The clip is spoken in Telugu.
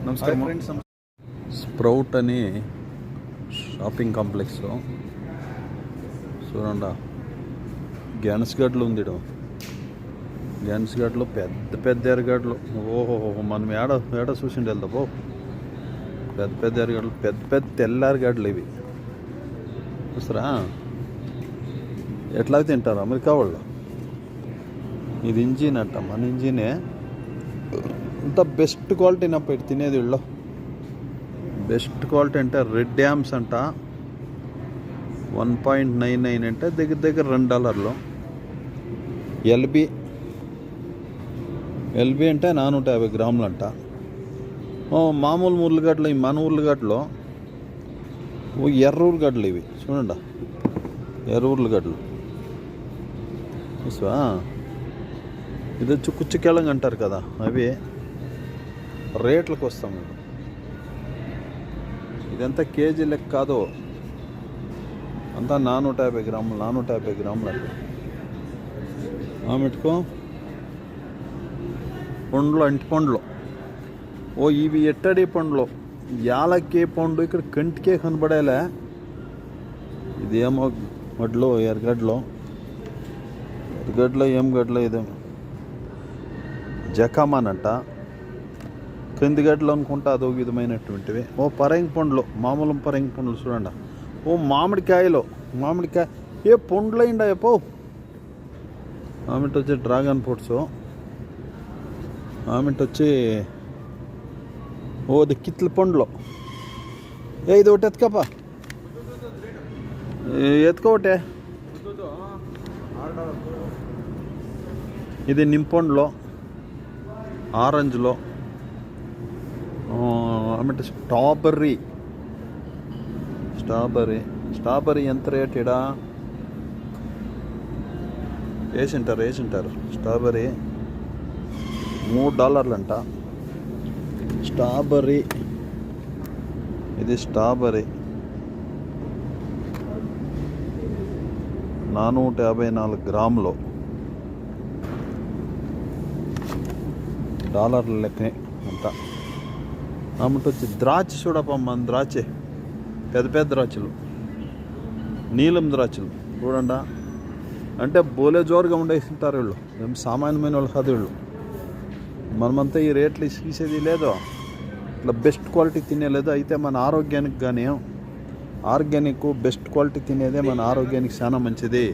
నమస్కారం ఫ్రెండ్స్. స్ప్రౌట్ అని షాపింగ్ కాంప్లెక్స్లో చూడండి, గ్యాన్స్గడ్లు ఉంది. గ్యాన్స్గడ్లో పెద్ద పెద్ద ఎరగడ్లు. ఓహో, మనం ఏడ చూసిండి వెళ్దా బో. పెద్ద పెద్ద ఎరగడ్లు, పెద్ద పెద్ద తెల్ల ఎరగడ్లు ఇవి చూస్తారా. ఎట్లా తింటారు అమెరికా వాళ్ళు. ఇది ఇంజిన్ అంట, మన ఇంజినే. అంత బెస్ట్ క్వాలిటీ నా పెట్టి తినేది వీళ్ళు. బెస్ట్ క్వాలిటీ అంటే రెడ్ డ్యామ్స్ అంట, 1.99 అంటే దగ్గర దగ్గర $2. ఎల్బి అంటే 450 గ్రాములు అంట. మామూలు ఉర్లగడ్డలు, ఈ మన ఉర్లగడ్డలు ఎర్ర ఉర్లగడ్డలు ఇవి చూడండి, ఎర్ర ఉర్లగడ్డలు చూసా. ఇది కుచ్చుకెళ్ళంగా అంటారు కదా, అవి రేట్లకు వస్తాం. ఇదంతా కేజీ లెక్క కాదు, అంతా 450 గ్రాములు 450 గ్రాములు అంటే. ఆమెట్టుకో పండ్లు, అంటి పండ్లు. ఇవి ఎట్టడి పండ్లు, యాలక్కే పండు ఇక్కడ కంటికే కనబడేలే. ఇదేమో వడ్లు, ఎర్రగడ్డలు ఏం గడ్డలో ఇదేమో జకామాన్ అంట. కందిగడ్డలు అనుకుంటా అదో విధమైనటువంటివి. పరంగి పండ్లు, మామూలు పరంగి పండ్లు చూడండి. మామిడికాయలు, మామిడికాయ ఏ పండ్లు అయిందా పో. మామిడి వచ్చి డ్రాగన్ ఫ్రూట్స్, మామిడి వచ్చి అది కిత్ల పండ్లు. ఇది ఒకటి ఎత్తుకపా, ఎత్తుకోటే. ఇది నింపండ్లో, ఆరెంజ్లో. ఆమె స్ట్రాబెర్రీ ఎంత రేట్ ఇడా వేసింటారు. స్ట్రాబెర్రీ $3 అంట. స్ట్రాబెర్రీ, ఇది స్ట్రాబెర్రీ 454 గ్రాములు, $1 లెక్కనే అంట. ఆమెట వచ్చి ద్రాక్ష చూడపమ్మ, ద్రాక్ష పెద్ద పెద్ద ద్రాక్షలు, నీలం ద్రాక్షలు చూడండి. అంటే బోలే జోరుగా ఉండేసింటారు వీళ్ళు, ఏం సామాన్యమైన వాళ్ళు కాదు వీళ్ళు. మనమంతా ఈ రేట్లు ఇసేది లేదు, ఇట్లా బెస్ట్ క్వాలిటీ తినేలేదు. అయితే మన ఆరోగ్యానికి కానీ, ఆర్గానిక్ బెస్ట్ క్వాలిటీ తినేదే మన ఆరోగ్యానికి చాలా మంచిది.